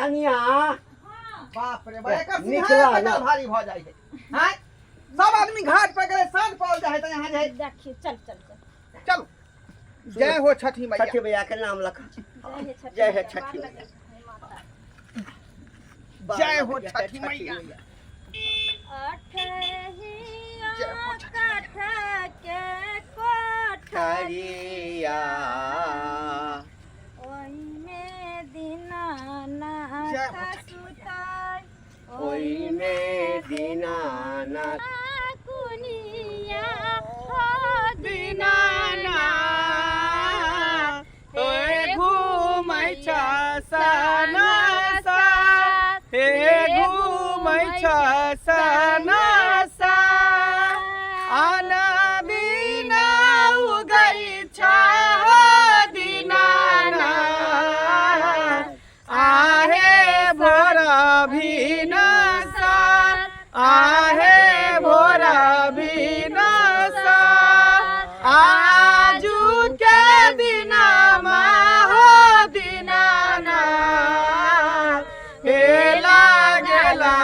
कनिया बाप रे बाप एक निकला ना भारी भ जाय है हैं सब आदमी घाट पर गए सांझ पड़ जाए त यहां जाए देखिए चल चल चल चलो जय हो छठी मैया छठी मैया के नाम लखा जय है छठी मैया जय हो छठी मैया करिया ओई में दीनानाथ सुताय ओई में दीनानाथ कुनिया हो दीनानाथ ओए घूमै छ सनसा हे घूमै छ सनसा आना बिना उगै छ दीनानाथ आहे भोर भिनसा आहे भोर भिनसा आजु के दिनमा हो दीनानाथ हेला गेला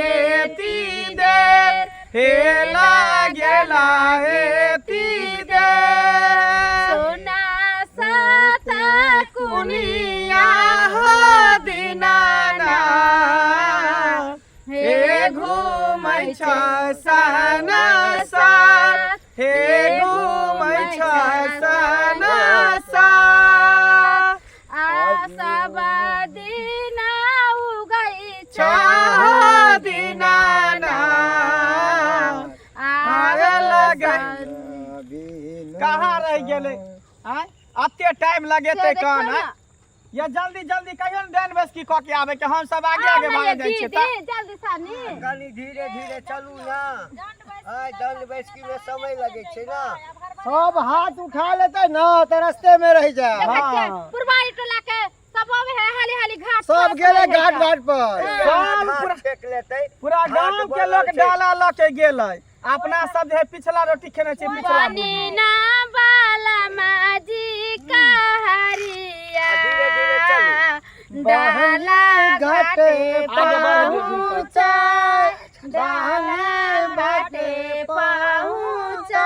एति देर हेला गेला एति देर सोना साता कुनिया हो दीनानाथ हे घुमै छ सनसा हे घुमै छ सनसा आशावादीना उगै छ दीनानाथ आए लगै कहाँ रह गेलै हैं अते टाइम लगेतै कौन है ये जल्दी जल्दी कहियो न डैन बस की क के आबे के हम सब आगे आगे भाग जाय छै त जल्दी सानी कनी धीरे धीरे चलू ना आय दंड बैसकी में समय लगे छै ना सब हाथ उठा लेते ना तो रास्ते में रह जा पुरवारी टोला के सब अब है हाली हाली घाट सब गेले घाट घाट पर सब पूरा फेंक लेते पूरा गांव के लोग डाला ल के गेलै अपना सब जे पिछला रोटी खेने छै पिछला बनीना बाला माजी का हरिया धीरे धीरे चलू डाला घाटे पहुंचा डाला घाटे पहुंचा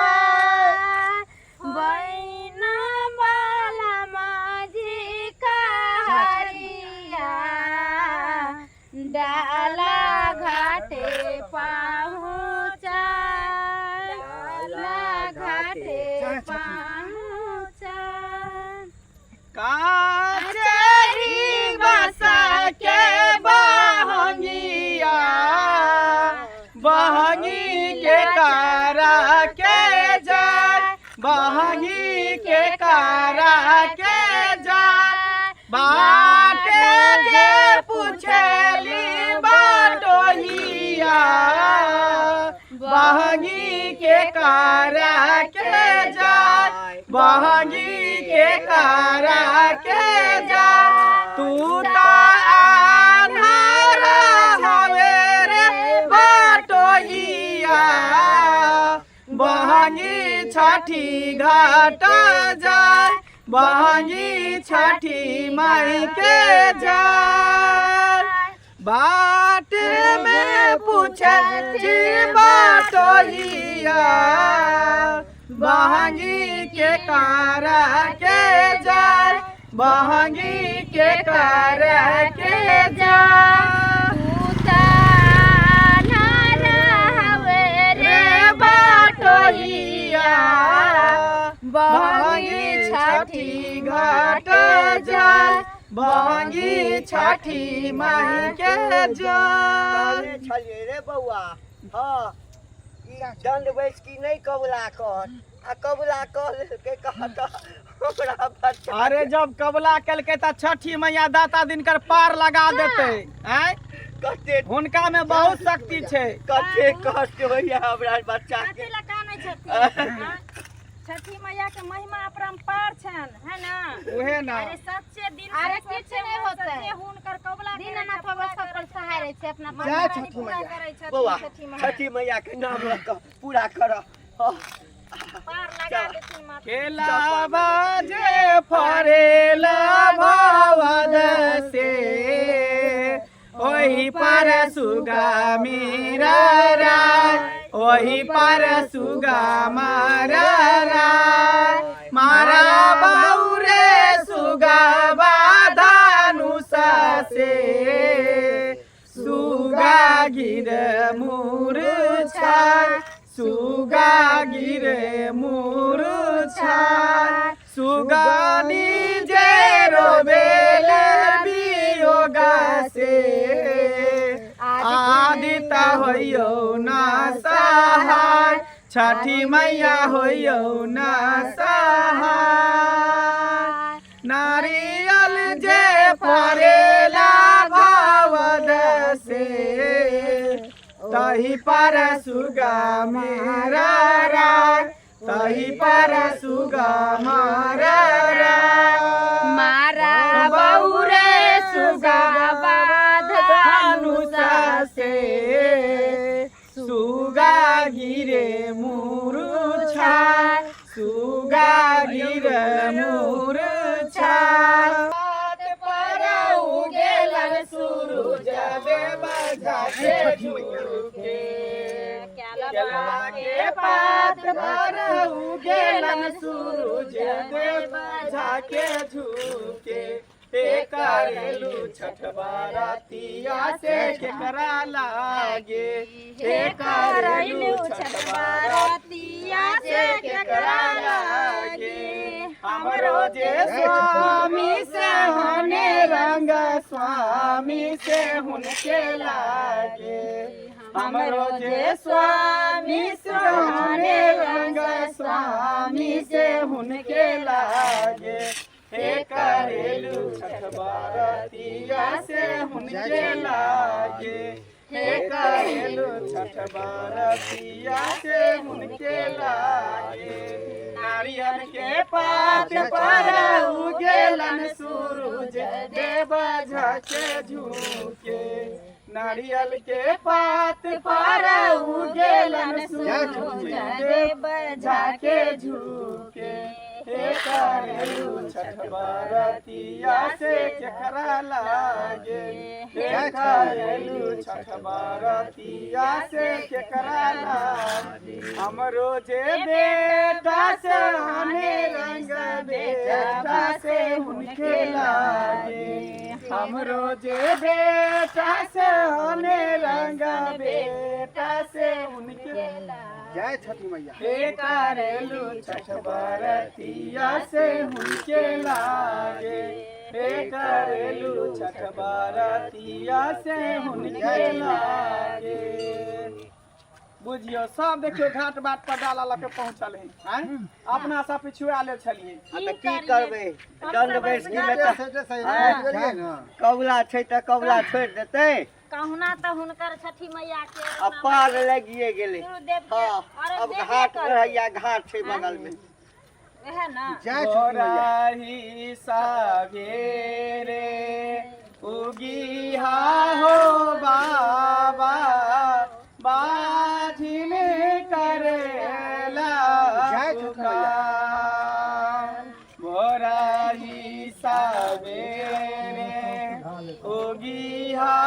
बनीना बाला माजी का हरिया डाला घाटे पहुंचा डाला घाटे पहुंचा काचरी बसा के बहंगिया बहंगी के कारा के जाय बहंगी के कारा के जाय बाटे जे पूछली बाटोहिया बहंगी के कारा के जाय बहंगी के कारा के जा तू ता आन्हारा हवे रे बाटोहिया बहंगी छठी घाट जाय बहंगी छठी माई के जाय बाट में पूछे जी बाटोहिया बहंगी के कारा के जाय बहंगी के कारा के जाय रे बाटोहिया बहंगी छठी घाट जाय बहंगी छठी माई के जाय छलिए रे बउआ हां दंड बैसकी नहीं कबला कर आ कबला कर के कहत हमरा बच्चा अरे जब कबला कलके त छठी मैया दाता दिनकर पार लगा देते हैं कते हुनका में बहुत शक्ति छै कते कष्ट होइया हमरा बच्चा के छठी मैया के महिमा अपरंपार छन है ना उहे ना अरे सच्चे दिल अरे किछ नहीं होते हुनकर कबला दीनानाथ बाबा सब पर सहाय रहे छै अपना जय छठी मैया बउआ छठी मैया के नाम लऽ कऽ पूरा कर पार लगा देती माता केला बाजे फरेला भावद से वही पर सुगा मेरा राय, वही पर सुगा मारा राय। मारा बाउरे सुगा बाधानुसा से, सुगा गिर मूर्छाय, सुगा गिर मूर्छाय। सुगा निजे रोबेल वियोगा से, आदिता होइयो ना सहाय, छठी मैया होइयो ना सहाय। नारियल जे फरेला भावद से, तही पर सुगा मेरा राय, तही पर सुगा मारा राय। मारा बौरे सुगा बाधानुसा से, सुगा गिरे मूर्छाय, सुगा गिरे मूर्छाय। पर उगेलन सूरज देव झाके झुके, केला के पात पर उगेलन सूरज देव झाके झुके। हे करेलू छठ बारातिया से केकरा लागे, हे करेलू छठ बारातिया से केकरा लागे। हमरो जे स्वामी से होने रंग, स्वामी से हुनके लागे। हमरो जे स्वामी से होने रंग, स्वामी से हुनके लागे। हे करेलू छठ बारातिया से हुनके लागे, हे करेलू छठ बारातिया से हुनके लागे। नारियल के पात पर उगेलन सूरज देव झाके झुके, नारियल के पात पर उगेलन सूरज देव झाके झुके। हे करेलू छठ बारातिया से केकरा लागे, हे करेलू छठ बारातिया से केकरा लागे। हमरो जे बेटा से हने रंग, बेटा से हुनके लागे। हमरो जे बेटा से हने रंग, बेटा से हुनके लागे। जय छठी मैया। हे करेलू छठ बारातिया से हुनके लागे, हे करेलू छठ बारातिया से हुनके लागे। बुझियो सब देखियो घाट बाट पर डाला लके पहुंचल है, अपना सब पिछुआ ले छलिए। की करबे, दंड बैस की में कबुला छै त कबुला छोड़ देते। कहुना त हुनकर छठी मैया के अपार लगिए गेले। हां अब घाट रहैया, घाट छै बगल में, वह ना। गोराही सावेरे उगी हा हो बाबा, बाझिन करेला पुकार। गोराही सावेरे उगी हा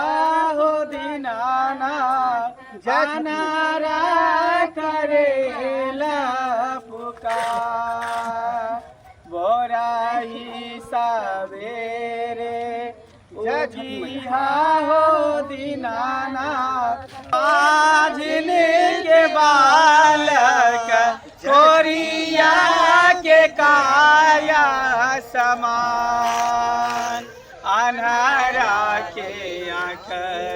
हो दीनाना, जानारा करेला पुकार। बोराही सावेरे उगी हा हो दीनाना, आजिन के बालक छोरिया के काया समान। अनहरा के आँख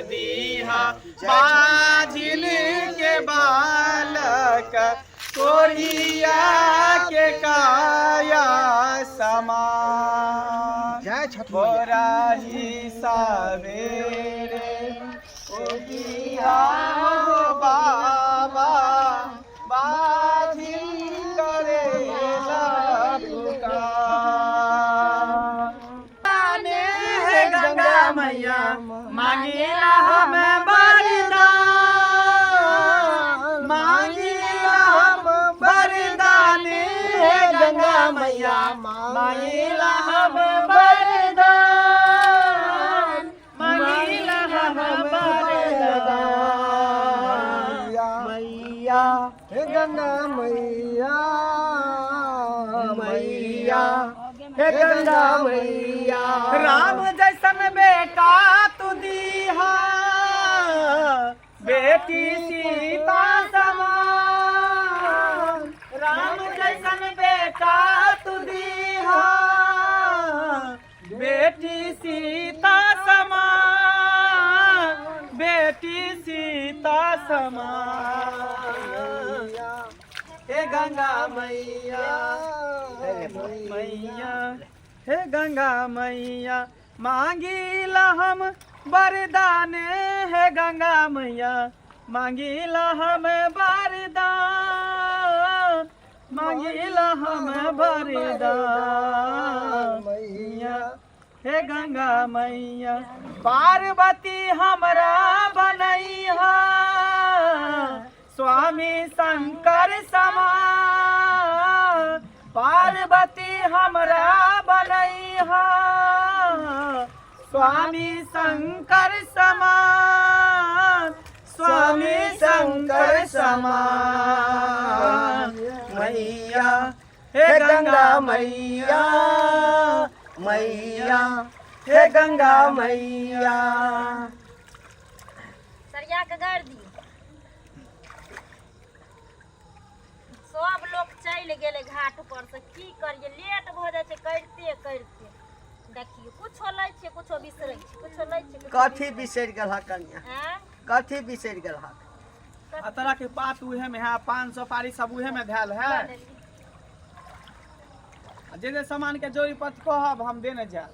दीहा, बाझिल के बालक छोरिया के काया समान। बोराही सावेरे उगिया हो बाबा, बाझिल करेला पुकार। गंगा मैया मांगिला हम बरदान, मांगिला हम बरदान। गंगा मैया मांगिला हम बरदान, मांगिला हम गंगा मैया मैया हे गंगा मैया राम जैसन बेटा तू दीहा बेटी सीता समान राम जैसन बेटा तू दीहा बेटी सीता समान बेटी सीता समान हे गंगा मैया मैया हे गंगा मैया मांगीला हम वरदान हे गंगा मैया मांगीला हम वरदान मांगीला हम वरदान मैया हे गंगा मैया पार्वती हमरा बनैहा स्वामी शंकर समान पार्वती हमरा बनैहा स्वामी शंकर समान स्वामी शंकर समान मैया हे गंगा मैया मैया हे गंगा मैया सरिया के गाड़ दी सब लोग चल गेले घाट पर से की करिए लेट भ जाय छै करते करते देखियो कुछो लै छै कुछो बिसरै छै कुछो लै छै कथी बिसरि गेल कन्या हैं कथी बिसरि गेल तरह के पात उहे में है 500 पारी सब उहे में धैल है जे सामान के जोड़ी पत कहब हम देने जाए